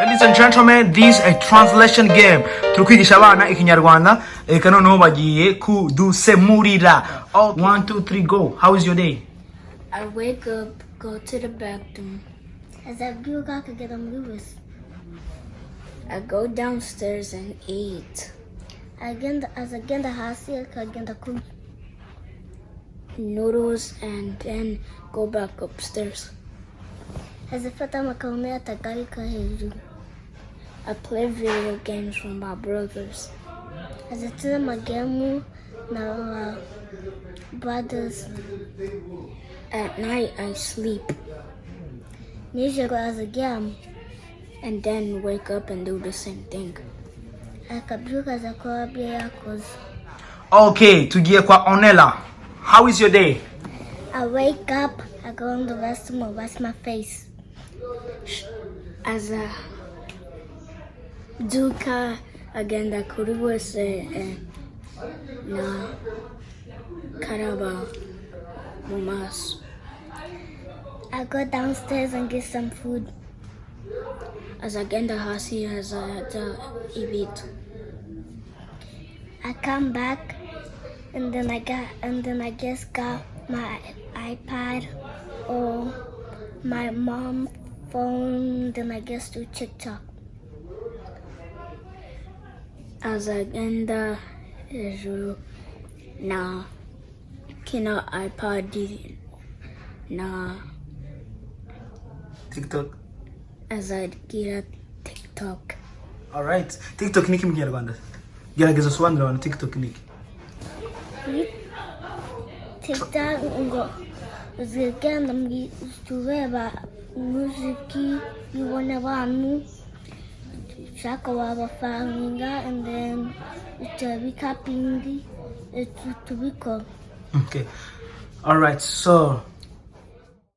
Ladies and gentlemen, this is a translation game. Turukwigisha abana Ikinyarwanda, reka noneho bagiye kudusemurira. 1 2 3 go. How is your day? I wake up, go to the bathroom. I go downstairs and eat. Noodles and then go back upstairs. I play video games with my brothers. At night I sleep. And then wake up and do the same thing. Okay, tugiye kwa Hornella. How is your day? I wake up, I go in the restroom, I wash my face. As a duka agenda kuri wese na karaba mumaso. I go downstairs and get some food. As agenda hasi as a ibit. I come back and then I just got my iPad or my mom's phone, then I guess do TikTok. As agenda na kina iPad na TikTok. As I get TikTok. All right. TikTok niki mu Kinyarwanda? Gerageza sobanura abantu TikTok niki. TikTok ngo uzigenda tureba muziki yibona abantu shaka wabafanginga and then utabikapingi tubiko. Okay. All right. So